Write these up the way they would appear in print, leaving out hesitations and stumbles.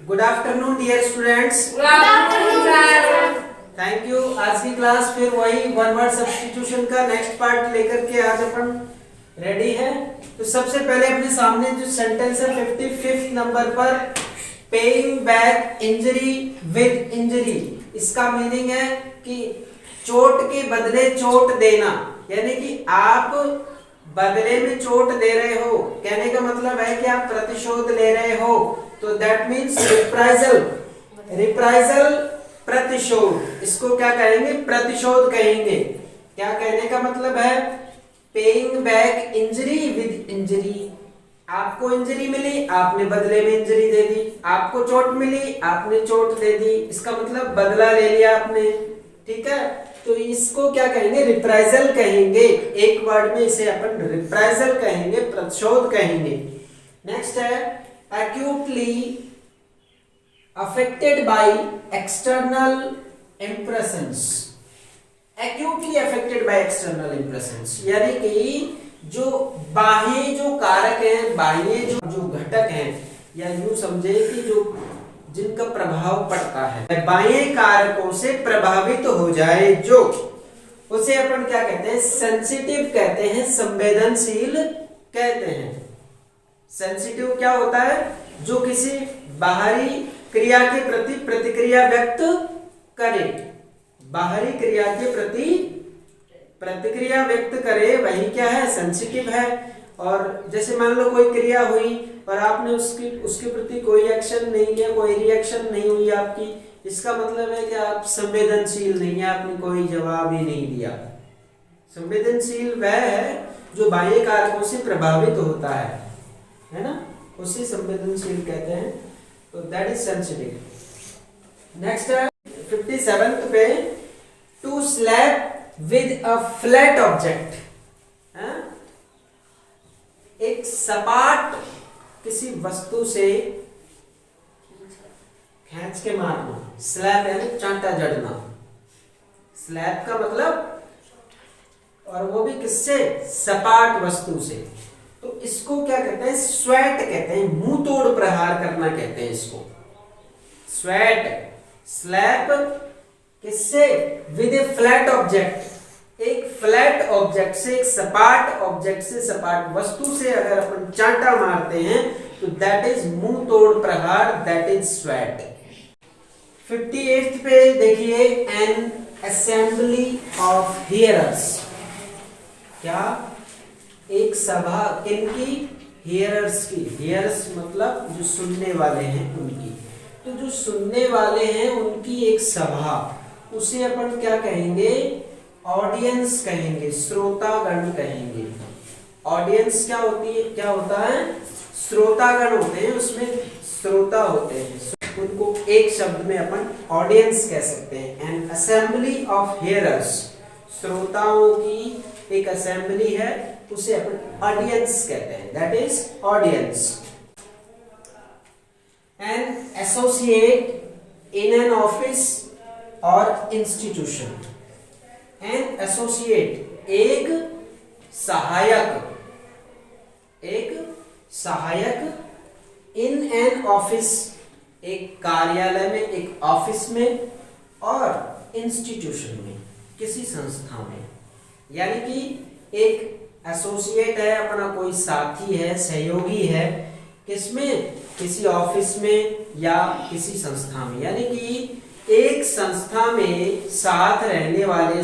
Good afternoon dear students. Good afternoon sir. Thank you. आज की class फिर वही वन वर्ड सब्स्टिट्यूशन का नेक्स्ट पार्ट लेकर के आज अपन रेडी है। तो सबसे पहले अपने सामने जो सेंटेंस है 55 नंबर पर, paying back injury with injury, इसका मीनिंग है कि चोट के बदले चोट देना, यानी कि आप बदले में चोट दे रहे हो। कहने का मतलब है कि आप प्रतिशोध ले रहे हो, तो दैट मीन्स रिप्राइजल। रिप्राइजल प्रतिशोध, इसको क्या कहेंगे? प्रतिशोध कहेंगे। क्या कहने का मतलब है? Paying back injury with injury. आपको इंजरी मिली, आपने बदले में इंजरी दे दी। आपको चोट मिली, आपने चोट दे दी। इसका मतलब बदला ले लिया आपने। ठीक है, तो इसको क्या कहेंगे? रिप्राइजल कहेंगे। एक वर्ड में इसे अपन रिप्राइजल कहेंगे, प्रतिशोध कहेंगे। नेक्स्ट है acutely affected by external impressions। acutely affected by external impressions यानी कि जो बाह्य जो कारक हैं, बाह्य जो घटक हैं, या यूं समझे कि जो जिनका प्रभाव पड़ता है, बाह्य कारकों से प्रभावित हो जाए जो, उसे अपन क्या कहते हैं? सेंसिटिव कहते हैं, संवेदनशील कहते हैं। सेंसिटिव क्या होता है? जो किसी बाहरी क्रिया के प्रति प्रतिक्रिया व्यक्त करे, बाहरी क्रिया के प्रति प्रतिक्रिया व्यक्त करे, वही क्या है? सेंसिटिव है। और जैसे मान लो कोई क्रिया हुई और आपने उसके प्रति कोई एक्शन नहीं लिया, कोई रिएक्शन नहीं हुई आपकी, इसका मतलब है कि आप संवेदनशील नहीं है, आपने कोई जवाब ही नहीं दिया। संवेदनशील वह है जो बाह्य कारकों से प्रभावित होता है ना, उसे संवेदनशील कहते हैं। तो दैट इज सेंसिटिव। नेक्स्ट है 57 पे, to slap with a flat object. एक सपाट किसी वस्तु से खींच के मारना। स्लैप यानी चांटा जड़ना। स्लैप का मतलब, और वो भी किससे? सपाट वस्तु से। तो इसको क्या कहते हैं? स्वैट कहते हैं, मुंह तोड़ प्रहार करना कहते हैं इसको, स्वैट। स्लैप किससे? With A flat object. एक फ्लैट ऑब्जेक्ट से, एक सपाट ऑब्जेक्ट से, सपाट वस्तु से अगर अपन चांटा मारते हैं तो दैट इज मुंह तोड़ प्रहार, दैट इज स्वैट। 58 पे देखिए, एन असेंबली ऑफ हियरर्स। क्या? एक सभा, किनकी? हियरर्स की। हियर्स मतलब जो सुनने वाले हैं उनकी। तो जो सुनने वाले हैं उनकी एक सभा, उसे अपन क्या कहेंगे? ऑडियंस कहेंगे, श्रोतागण कहेंगे। ऑडियंस क्या होती है? क्या होता है? श्रोतागण होते हैं, उसमें श्रोता होते हैं, उनको एक शब्द में अपन ऑडियंस कह सकते हैं। एन असेंबली ऑफ हियरर्स, श्रोताओं की एक असेंबली है, उसे अपन ऑडियंस कहते हैं, that is audience. An associate in an office और इंस्टीट्यूशन। एन एसोसिएट एक सहायक, एक सहायक, इन एन ऑफिस एक कार्यालय में, एक ऑफिस में, और इंस्टीट्यूशन में किसी संस्था में। यानी कि एक एसोसिएट है, अपना कोई साथी है, सहयोगी है, किसमें? किसी ऑफिस में या किसी संस्था में। यानी कि एक संस्था में साथ रहने वाले,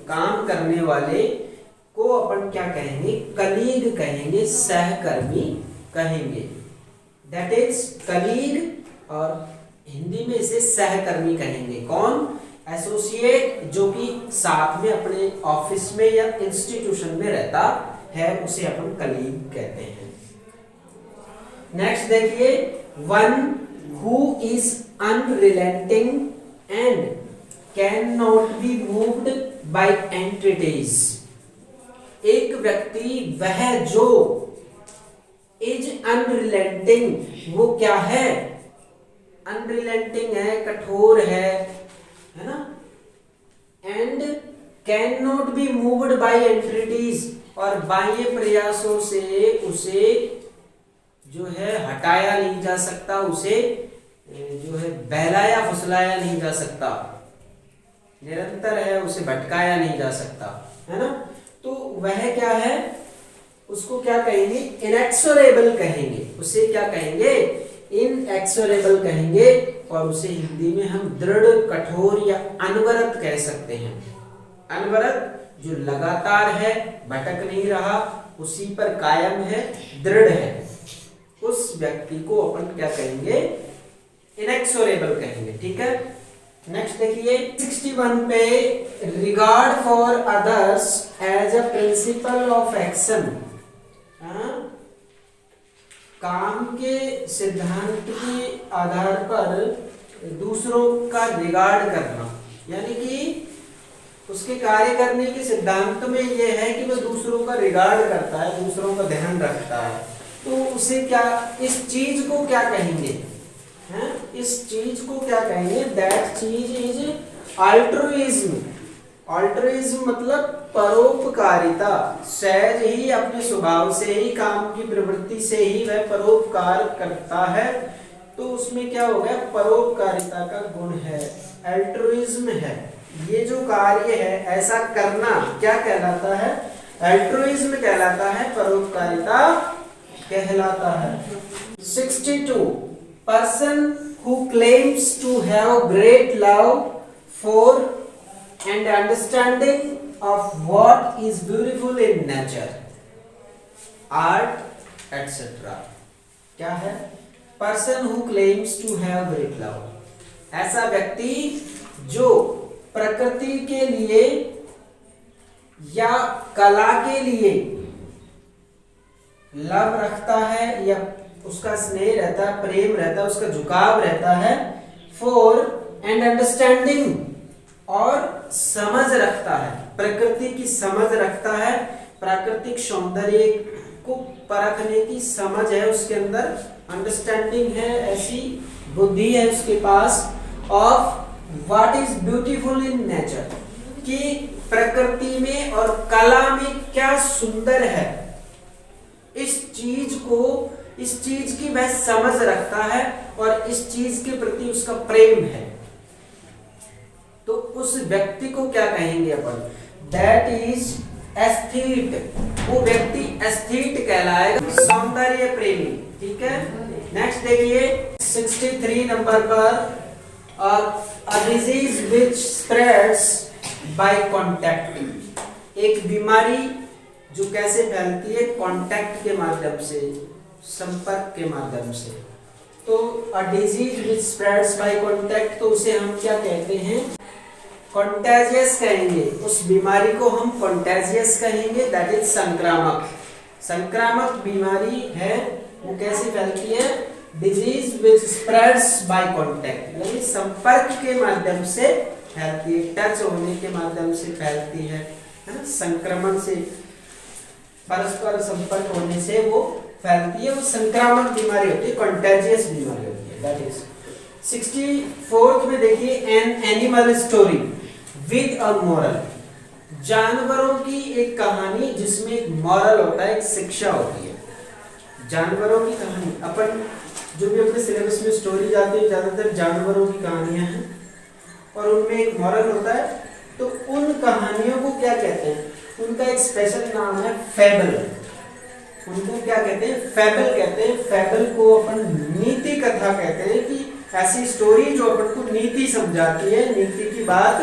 काम करने वाले को अपन क्या कहेंगे? कलीग कहेंगे, सहकर्मी कहेंगे, दैट इज कलीग। और हिंदी में इसे सहकर्मी कहेंगे। कौन? एसोसिएट, जो कि साथ में अपने ऑफिस में या इंस्टीट्यूशन में रहता है, उसे अपन कलीग कहते हैं। नेक्स्ट देखिए, one who is unrelenting and can not be moved by entities. एक व्यक्ति वह जो, इज अनरिलेंटिंग, वो क्या है? अनरिलेंटिंग है, कठोर है ना। And can not be moved by entities, और बाह्य प्रयासों से उसे जो है हटाया नहीं जा सकता, उसे जो है बहलाया फुसलाया नहीं जा सकता, निरंतर है, उसे भटकाया नहीं जा सकता, है ना। तो वह क्या है, उसको क्या कहेंगे, इनएक्सोरेबल कहेंगे, उसे क्या कहेंगे, इनएक्सोरेबल कहेंगे। और उसे हिंदी में हम दृढ़, कठोर या अनवरत कह सकते हैं। अनवरत जो लगातार है, भटक नहीं रहा, उसी पर कायम है, दृढ़ है, उस व्यक्ति को अपन क्या कहेंगे, इनएक्सोरेबल कहेंगे। ठीक है, नेक्स्ट देखिए 61 पे, regard for others as a principle of action. काम के सिद्धांत के आधार पर दूसरों का रिगार्ड करना, यानी कि उसके कार्य करने के सिद्धांत में यह है कि वह दूसरों का रिगार्ड करता है, दूसरों का ध्यान रखता है। तो उसे क्या, इस चीज को क्या कहेंगे, हैं, इस चीज को क्या कहेंगे, दैट चीज इज अल्ट्रुइज्म। अल्ट्रुइज्म मतलब परोपकारिता, सहज ही अपने स्वभाव से ही, काम की प्रवृत्ति से ही वह परोपकार करता है। तो उसमें क्या हो गया, परोपकारिता का गुण है, अल्ट्रुइज्म है। ये जो कार्य है ऐसा करना क्या कहलाता है, अल्ट्रुइज्म कहलाता है, परोपकारिता कहलाता है। 62 person who claims to have great love for and understanding of what is beautiful in nature, art, etc. क्या है, person who claims to have great love, ऐसा व्यक्ति जो प्रकृति के लिए या कला के लिए लव रखता है, या उसका स्नेह रहता है, प्रेम रहता है, उसका झुकाव रहता है, for and understanding और समझ रखता है, प्रकृति की समझ रखता है, प्राकृतिक सौंदर्य को परखने की समझ है उसके अंदर, अंडरस्टैंडिंग है, ऐसी बुद्धि है उसके पास, of what is beautiful in nature, कि प्रकृति में और कला में क्या सुंदर है, इस चीज की वह समझ रखता है और इस चीज के प्रति उसका प्रेम है। तो उस व्यक्ति को क्या कहेंगे अपन, दैट इज एस्थेट, वो व्यक्ति एस्थेट कहलाएगा, सौंदर्य प्रेमी। ठीक है, नेक्स्ट देखिए 63 नंबर पर, a disease which spreads by contact, एक बीमारी जो कैसे फैलती है, कांटेक्ट के माध्यम से, संपर्क के माध्यम से। तो a disease which spreads by contact, तो उसे हम क्या कहते हैं, कॉन्टेजियस कहेंगे, उस बीमारी को हम कॉन्टेजियस कहेंगे, दैट इज संक्रामक। संक्रामक बीमारी है, वो कैसे फैलती है, disease which spreads by contact, यानी संपर्क के माध्यम से फैलती है, टच होने के माध्यम से फैलती है ना, संक्रमण से, परस्पर संपर्क होने से वो फैलती है, वो संक्रामक बीमारी होती है, कॉन्टेजियस बीमारी होती है, दैट इज। 64 में देखिए, an animal story with a moral, जानवरों की एक कहानी जिसमें एक मॉरल होता है, एक शिक्षा होती है। जानवरों की कहानी, अपन जो भी अपने सिलेबस में स्टोरी जाती है, ज्यादातर जानवरों की कहानियां हैं और उनमें एक मॉरल होता है। तो उन कहानियों को क्या कहते हैं, उनका एक स्पेशल नाम है फेबल। उनको क्या कहते हैं, फेबल कहते हैं। फेबल को अपन नीति कथा कहते हैं, कि ऐसी स्टोरी जो अपन को नीति समझाती है, नीति की बात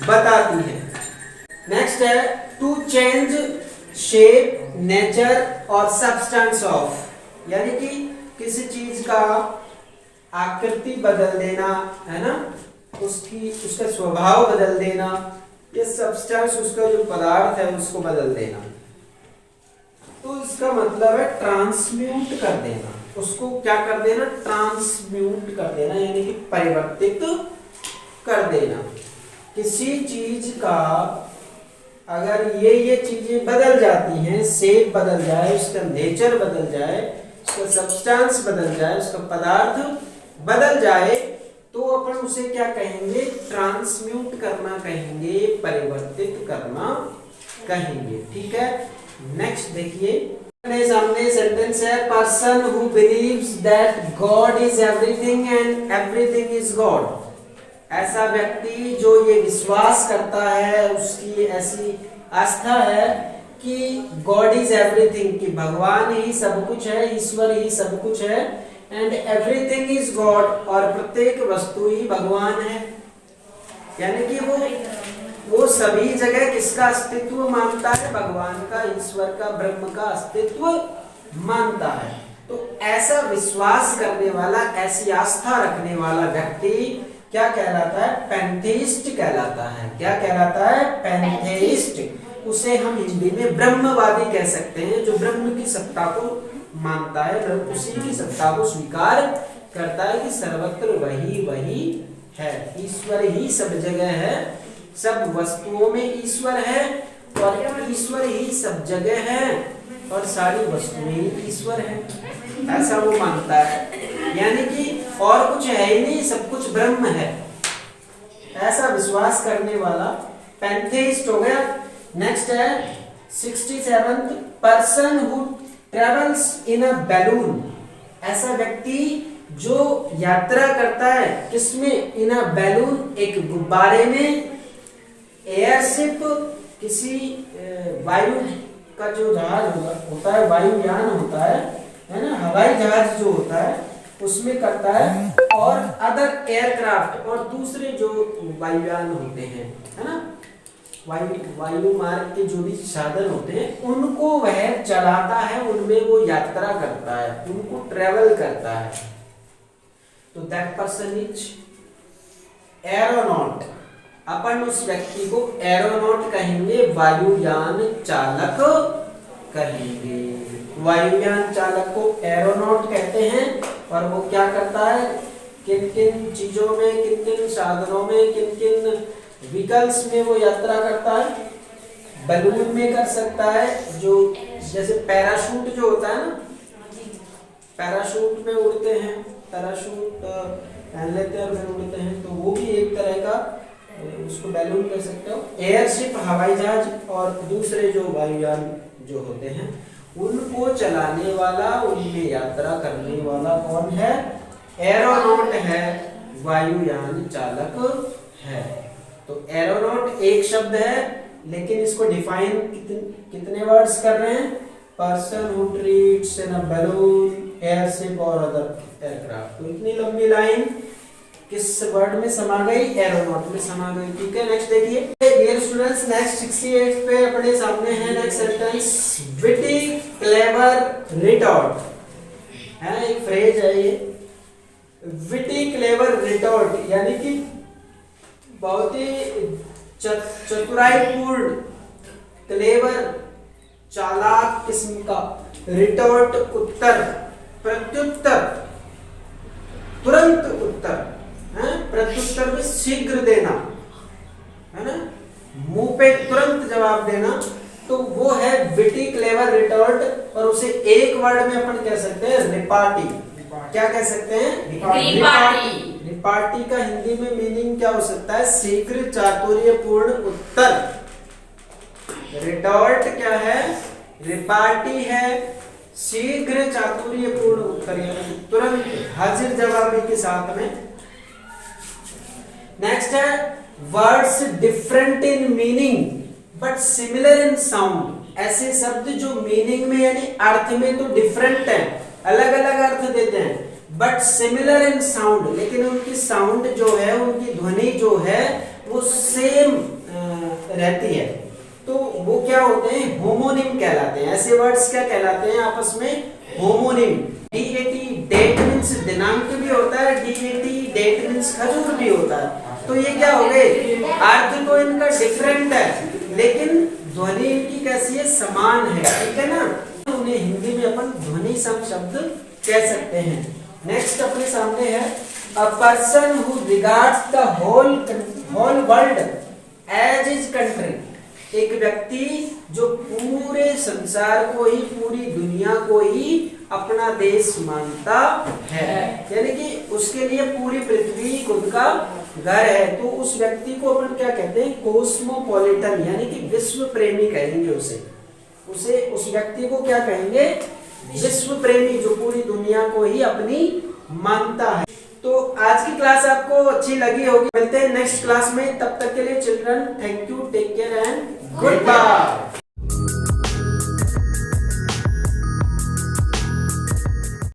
बताती है। नेक्स्ट है टू चेंज शेप, नेचर और सब्सटेंस ऑफ, यानी कि किसी चीज का आकृति बदल देना, है ना, उसका स्वभाव बदल देना, ये सब्सटेंस, उसका जो पदार्थ है उसको बदल देना। तो इसका मतलब है ट्रांसम्यूट कर देना, उसको क्या कर देना, ट्रांसम्यूट कर देना, यानी कि परिवर्तित कर देना। किसी चीज का अगर ये चीजें बदल जाती हैं, शेप बदल जाए, उसका नेचर बदल जाए, उसका सब्सटेंस बदल जाए, उसका पदार्थ बदल जाए, तो अपन उसे क्या कहेंगे, ट्रांसम्यूट करना कहेंगे, परिवर्तित करना कहेंगे। ठीक है, नेक्स्ट देखिए अपने सामने सेंटेंस है, person who believes that God is everything and everything is God. ऐसा व्यक्ति जो ये विश्वास करता है, उसकी ऐसी आस्था है कि गॉड इज एवरीथिंग, कि भगवान ही सब कुछ है, ईश्वर ही सब कुछ है, एंड एवरीथिंग इज गॉड, और प्रत्येक वस्तु ही भगवान है। यानी कि वो सभी जगह किसका अस्तित्व मानता है? भगवान का, ईश्वर का, ब्रह्म का अस्तित्व मानता है। तो ऐसा विश्वास करने वाला, ऐसी आस्था रखने वाला व्यक्ति क्या कहलाता है? पैंथेइस्ट कहलाता है। क्या कहलाता है? पैंथेइस्ट। उसे हम हिंदी में ब्रह्मवादी कह सकते हैं, जो ब्रह्म की सत्ता को मानता है, उसी की सत्ता को स्वीकार करता है कि सर्वत्र वही है, ईश्वर ही सब जगह है, सब वस्तुओं में ईश्वर है, और ईश्वर ही सब जगह है, और सारी वस्तुएं ही ईश्वर है, ऐसा वो मानता है। यानी कि और कुछ है ही नहीं, सब कुछ ब्रह्म है, ऐसा विश्वास करने वाला पैंथेइस्ट हो गया। नेक्स्ट है 67th, person who travels in a balloon. ऐसा व्यक्ति जो यात्रा करता है किसमें? इन अ बैलून, एक गुब्बारे में, एयरशिप, किसी वायु का जो जहाज होता है, वायुयान होता है ना, हवाई जहाज जो होता है उसमें करता है, और अदर एयरक्राफ्ट, और दूसरे जो वायुयान होते हैं, है ना, वायु मार्ग के जो भी साधन होते हैं, उनको वह चलाता है, उनमें वो यात्रा करता है, उनको ट्रेवल करता है। तो दैट पर्सन इज एरोनॉट। अपन उस व्यक्ति को एरोनॉट कहेंगे, वायुयान चालक कहेंगे। वायुयान चालक को एरोनॉट कहते हैं। और वो क्या करता है? किन किन चीजों में, किन किन साधनों में, किन किन व्हीकल्स में वो यात्रा करता है? बलून में कर सकता है, जो जैसे पैराशूट जो होता है ना, पैराशूट में उड़ते हैं, पैराशूट पहन लेते हैं और फिर उड़ते हैं, तो वो भी एक तरह का, उसको बैलून कह सकते हो। एयरशिप, हवाई जहाज, और दूसरे जो वायुयान जो होते हैं, उनको चलाने वाला, उनमें यात्रा करने वाला कौन है? एरोनॉट है, वायुयान चालक है। तो एरोनॉट एक शब्द है, लेकिन इसको डिफाइन कितने वर्ड्स कर रहे हैं? Person who treats in a balloon, airship और अदर एयरक्राफ्ट। तो इतनी लंबी लाइन किस वर्ड में समा गई? एरोनॉट में समा गई। ठीक है, नेक्स्ट देखिए डियर स्टूडेंट्स, नेक्स्ट 68 पे अपने सामने है next sentence, witty clever retort. है एक फ्रेज है ये, विटी क्लेवर रिटॉर्ट, यानी कि बहुत ही चतुराईपूर्ण, क्लेवर, चालाक किस्म का, रिटॉर्ट उत्तर, प्रत्युत्तर, तुरंत उत्तर, प्रत्युत्तर में शीघ्र देना, है ना, मुंह पे तुरंत जवाब देना, तो वो है विटी क्लेवर रिटॉर्ट। और उसे एक वर्ड में अपन कह सकते हैं रिपार्टी। क्या कह सकते हैं? रिपार्टी। रिपार्टी का हिंदी में मीनिंग क्या हो सकता है? शीघ्र चातुर्यपूर्ण उत्तर। रिटॉर्ट क्या है? रिपार्टी है, शीघ्र चातुर्यपूर्ण उत्तर, यानी तुरंत हाजिर जवाबी के साथ में। नेक्स्ट है words different in meaning but similar in sound. ऐसे शब्द जो मीनिंग में यानी अर्थ में तो डिफरेंट है, अलग अलग अर्थ देते हैं, बट सिमिलर इन साउंड, लेकिन उनकी साउंड जो है, उनकी ध्वनि जो है वो सेम रहती है, तो वो क्या होते हैं? होमोनिम कहलाते हैं। ऐसे वर्ड्स क्या कहलाते हैं आपस में? होमोनिम। डीएटी डेट मींस दिनांक भी होता है, डीएटी डेट मींस खजूर भी होता है। तो ये क्या हो गए? अर्थ तो इनका डिफरेंट है, लेकिन ध्वनि इनकी कैसी है? समान है। ठीक है ना, उन्हें हिंदी में अपन ध्वनि सम शब्द कह सकते हैं। नेक्स्ट अपने सामने है a person who regards the whole world as his country. एक व्यक्ति जो पूरे संसार को ही, पूरी दुनिया को ही अपना देश मानता है, यानी कि उसके लिए पूरी पृथ्वी खुद का घर है, तो उस व्यक्ति को अपन क्या कहते हैं? कोस्मोपॉलिटन, यानी कि विश्व प्रेमी कहेंगे उसे। उसे उस व्यक्ति को क्या कहेंगे? विश्व प्रेमी, जो पूरी दुनिया को ही अपनी मानता है। तो आज की क्लास आपको अच्छी लगी होगी। मिलते हैं नेक्स्ट क्लास में, तब तक के लिए children thank you, take care and good bye.